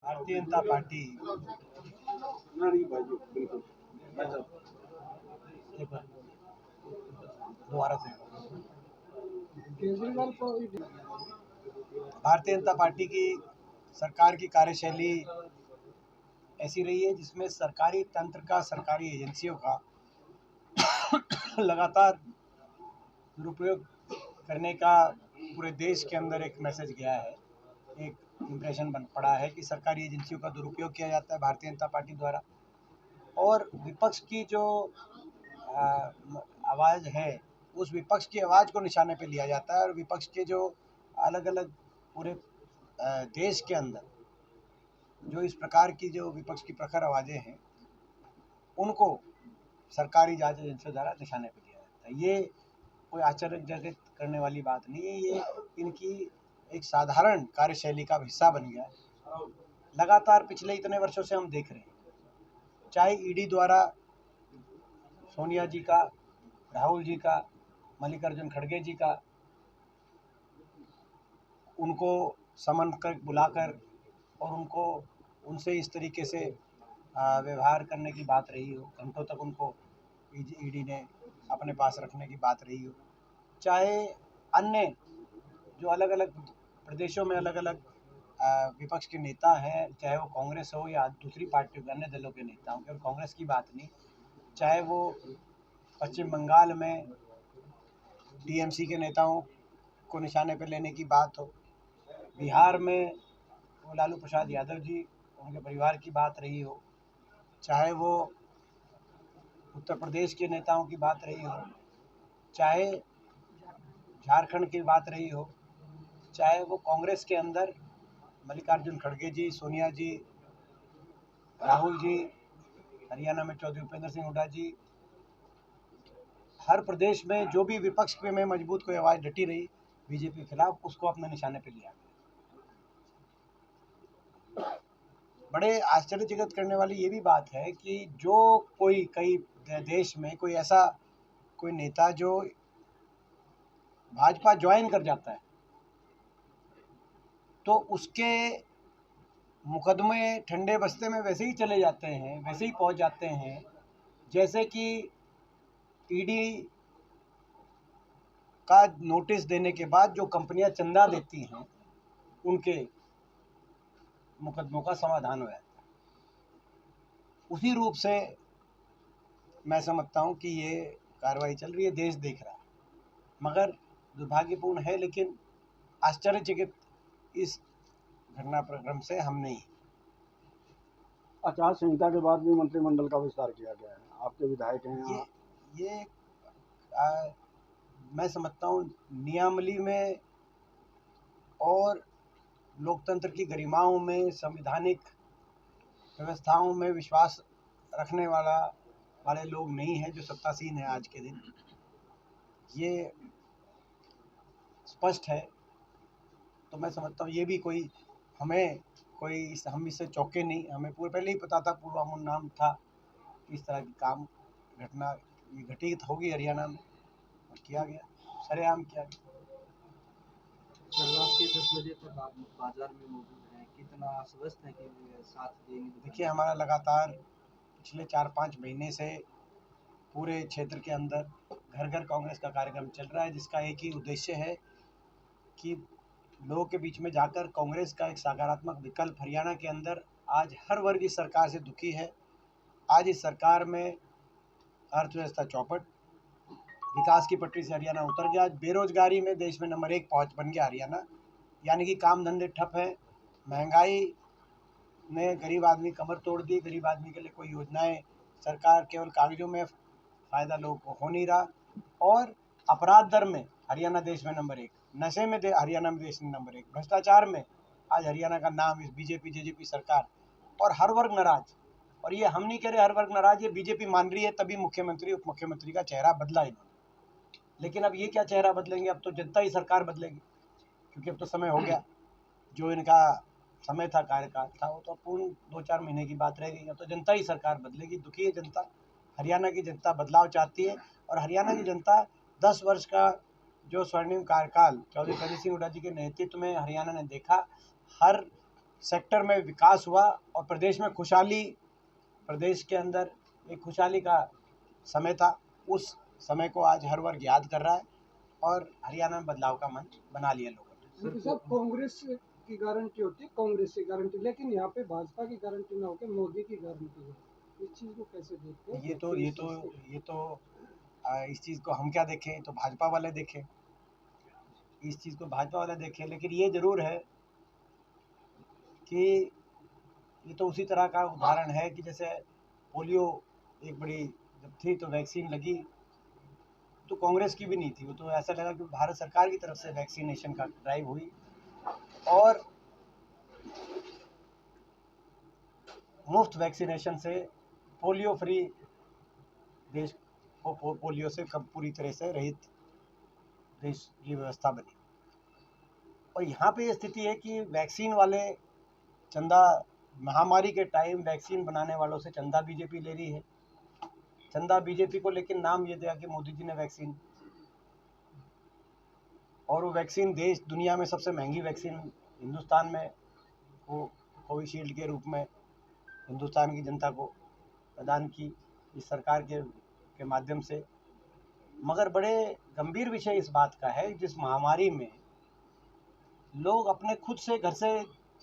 Bharatiya Janata party दोबारा से Bharatiya Janata party की सरकार की कार्यशैली ऐसी रही है जिसमें सरकारी तंत्र का, सरकारी एजेंसियों का लगातार दुरुपयोग करने का पूरे देश के अंदर एक मैसेज गया है, एक इम्प्रेशन बन पड़ा है कि सरकारी एजेंसियों का दुरुपयोग किया जाता है भारतीय जनता पार्टी द्वारा। और विपक्ष की जो आवाज़ है, उस विपक्ष की आवाज़ को निशाने पे लिया जाता है और विपक्ष के जो अलग अलग पूरे देश के अंदर जो इस प्रकार की जो विपक्ष की प्रखर आवाज़ें हैं, उनको सरकारी जांच एजेंसियों द्वारा निशाने पे लिया जाता है। ये कोई आश्चर्यजनक करने वाली बात नहीं है, ये इनकी एक साधारण कार्यशैली का हिस्सा बन गया है। लगातार पिछले इतने वर्षों से हम देख रहे हैं, चाहे ईडी द्वारा सोनिया जी का, राहुल जी का, मल्लिकार्जुन खड़गे जी का, उनको समन कर बुलाकर और उनसे इस तरीके से व्यवहार करने की बात रही हो, घंटों तक उनको ईडी ने अपने पास रखने की बात रही हो, चाहे अन्य जो अलग अलग प्रदेशों में अलग अलग विपक्ष के नेता हैं, चाहे वो कांग्रेस हो या दूसरी पार्टियों के अन्य दलों के नेता हों, केवल कांग्रेस की बात नहीं, चाहे वो पश्चिम बंगाल में टीएमसी के नेताओं को निशाने पर लेने की बात हो, बिहार में वो लालू प्रसाद यादव जी, उनके परिवार की बात रही हो, चाहे वो उत्तर प्रदेश के नेताओं की बात रही हो, चाहे झारखंड की बात रही हो, चाहे वो कांग्रेस के अंदर मल्लिकार्जुन खड़गे जी, सोनिया जी, राहुल जी, हरियाणा में चौधरी उपेंद्र सिंह हुड्डा जी, हर प्रदेश में जो भी विपक्ष में मजबूत कोई आवाज़ डटी रही बीजेपी के खिलाफ, उसको अपने निशाने पे लिया। बड़े आश्चर्यचकित करने वाली ये भी बात है कि जो कई देश में कोई ऐसा कोई नेता जो भाजपा ज्वाइन कर जाता है, तो उसके मुकदमे ठंडे बस्ते में वैसे ही चले जाते हैं, वैसे ही पहुंच जाते हैं जैसे कि ईडी का नोटिस देने के बाद जो कंपनियां चंदा देती हैं, उनके मुकदमों का समाधान हो जाता है। उसी रूप से मैं समझता हूं कि ये कार्रवाई चल रही है, देश देख रहा है, मगर दुर्भाग्यपूर्ण है, लेकिन आश्चर्यचकित इस घटनाक्रम से हम नहीं। आचार संहिता के बाद भी मंत्रिमंडल का विस्तार किया गया है, आपके विधायक हैं ये मैं समझता हूँ नियमावली में और लोकतंत्र की गरिमाओं में, संवैधानिक व्यवस्थाओं में विश्वास रखने वाले लोग नहीं हैं जो सत्तासीन हैं आज के दिन, ये स्पष्ट है। तो मैं समझता हूँ ये भी हम इससे चौंके नहीं, हमें पहले ही पता था, पूर्वानुमान था कि इस तरह की घटना घटित होगी हरियाणा में, और किया गया, सरेआम किया गया। रात के 10 बजे तक आप बाजार में मौजूद हैं, कितना आश्वस्त है कि साथ देंगे? देखिए, हमारा लगातार पिछले 4-5 महीने से पूरे क्षेत्र के अंदर घर घर कांग्रेस का कार्यक्रम चल रहा है, जिसका एक ही उद्देश्य है कि लोगों के बीच में जाकर कांग्रेस का एक सकारात्मक विकल्प हरियाणा के अंदर, आज हर वर्ग इस सरकार से दुखी है। आज इस सरकार में अर्थव्यवस्था चौपट, विकास की पटरी से हरियाणा उतर गया, बेरोजगारी में देश में नंबर 1 बन गया हरियाणा, यानी कि काम धंधे ठप हैं, महंगाई ने गरीब आदमी कमर तोड़ दी, गरीब आदमी के लिए कोई योजनाएं सरकार केवल कागजों में फ़ायदा लोगों को हो नहीं रहा, और अपराध दर में हरियाणा देश में नंबर 1, नशे में हरियाणा में देश में नंबर 1, भ्रष्टाचार में आज हरियाणा का नाम इस बीजेपी जेजेपी सरकार, और हर वर्ग नाराज। और ये हम नहीं कह रहे हर वर्ग नाराज, ये बीजेपी मान रही है, तभी मुख्यमंत्री उप मुख्यमंत्री का चेहरा बदला इन्होंने। लेकिन अब ये क्या चेहरा बदलेंगे, अब तो जनता ही सरकार बदलेगी, क्योंकि अब तो समय हो गया, जो इनका समय था, कार्यकाल था, वो तो पूर्ण 2-4 महीने की बात रह गई। अब तो जनता ही सरकार बदलेगी, दुखी है जनता, हरियाणा की जनता बदलाव चाहती है, और हरियाणा की जनता 10 वर्ष का जो स्वर्णिम कार्यकाल चौधरी उपेंद्र सिंह हुड्डा जी के नेतृत्व में हरियाणा ने देखा, हर सेक्टर में विकास हुआ और प्रदेश में खुशहाली, प्रदेश के अंदर एक खुशहाली का समय था। उस समय को आज हर वर्ग याद कर रहा है और हरियाणा में बदलाव का मन बना लिया लोगों ने। क्योंकि सब कांग्रेस की गारंटी होती है, कांग्रेस की गारंटी, लेकिन यहाँ पे भाजपा की गारंटी ना होकर मोदी की गारंटी है। इस चीज को कैसे देखते हैं? ये तो इस चीज़ को हम क्या देखें, तो भाजपा वाले देखें, इस चीज़ को भाजपा वाले देखें। लेकिन ये ज़रूर है कि ये तो उसी तरह का उदाहरण है कि जैसे पोलियो एक बड़ी जब थी तो वैक्सीन लगी तो कांग्रेस की भी नहीं थी, वो तो ऐसा लगा कि भारत सरकार की तरफ से वैक्सीनेशन का ड्राइव हुई और मुफ्त वैक्सीनेशन से पोलियो फ्री देश को पोलियो से कब पूरी तरह से रहित देश की व्यवस्था बनी। और यहाँ पे ये स्थिति है कि वैक्सीन वाले चंदा, महामारी के टाइम वैक्सीन बनाने वालों से चंदा बीजेपी ले रही है, चंदा बीजेपी को, लेकिन नाम ये दिया कि मोदी जी ने वैक्सीन, और वो वैक्सीन देश दुनिया में सबसे महंगी वैक्सीन हिंदुस्तान में वो कोविशील्ड के रूप में हिंदुस्तान की जनता को प्रदान की इस सरकार के माध्यम से। मगर बड़े गंभीर विषय इस बात का है, जिस महामारी में लोग अपने खुद से घर से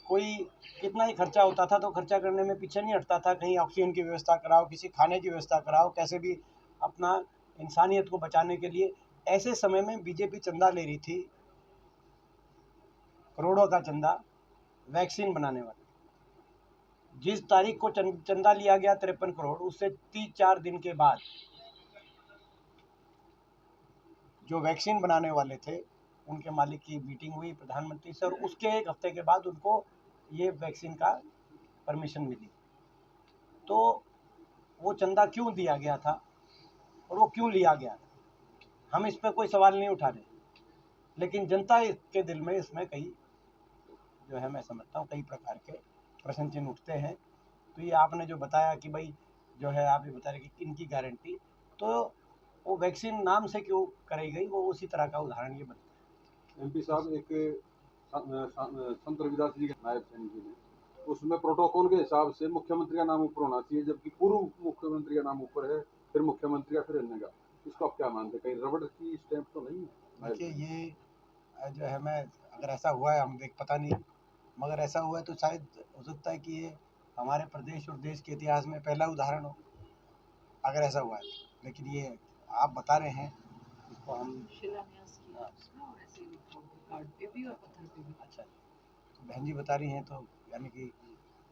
कोई कितना ही खर्चा होता था तो खर्चा करने में पीछे नहीं हटता था, कहीं ऑक्सीजन की व्यवस्था कराओ, किसी खाने की व्यवस्था कराओ, कैसे भी अपना इंसानियत को बचाने के लिए। ऐसे समय में बीजेपी चंदा ले रही थी, करोड़ों का चंदा वैक्सीन बनाने वाले। जिस तारीख को चंदा लिया गया 53 करोड़, उससे 3-4 दिन के बाद जो वैक्सीन बनाने वाले थे उनके मालिक की मीटिंग हुई प्रधानमंत्री से, और उसके एक हफ्ते के बाद उनको ये वैक्सीन का परमिशन मिली। तो वो चंदा क्यों दिया गया था और वो क्यों लिया गया था, हम इस पर कोई सवाल नहीं उठा रहे, लेकिन जनता के दिल में इसमें कई जो है, मैं समझता हूँ कई प्रकार के प्रश्न चिन्ह उठते हैं। तो ये आपने जो बताया कि भाई जो है, आप ये बता रहे कि इनकी गारंटी, तो वो वैक्सीन नाम से क्यों कराई गई, वो उसी तरह का उदाहरण ये बनता है। एमपी साहब, एक संत रविदास जी के नायब सैनिक जी ने, उसमें प्रोटोकॉल के हिसाब से मुख्यमंत्री का नाम ऊपर होना चाहिए, जबकि पूर्व मुख्यमंत्री का नाम ऊपर है, फिर मुख्यमंत्री का, फिर अन्य का। इसको आप क्या मानते हैं, कहीं रबड़ की स्टैंप तो नहीं है? देखिए, ये जो है, मैं अगर ऐसा हुआ है हम देख पता नहीं, मगर ऐसा हुआ है तो शायद हो सकता है कि ये हमारे प्रदेश और देश के इतिहास में पहला उदाहरण हो, अगर ऐसा हुआ है। लेकिन ये आप बता रहे हैं, इसको हम शिलान्यास किया उसमें, और ऐसे ही लिखा हुआ कार्ड पे भी और पत्थर पे भी। अच्छा, तो बहन जी बता रही हैं, तो यानी कि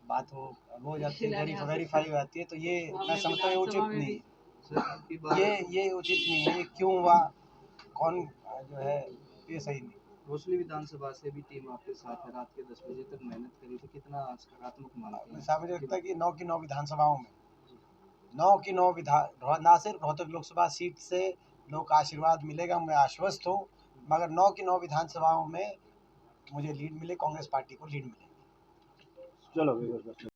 बात हो जाती है, वेरीफाई हो जाती है, तो ये मैं समझता हूँ उचित नहीं, ये उचित नहीं है। ये क्यों हुआ, कौन जो है, ये सही नहीं। भोसले विधानसभा से भी टीम आपके साथ है, रात के 10 बजे तक मेहनत करी, तो कितना सकारात्मक मानते हैं? साहब, मुझे लगता है कि 9 की 9 विधानसभाओं में 9 की 9 ना सिर्फ रोहतक लोकसभा सीट से लोग का आशीर्वाद मिलेगा, मैं आश्वस्त हूँ, मगर 9 की 9 विधानसभाओं में मुझे लीड मिले, कांग्रेस पार्टी को लीड मिले। चलो।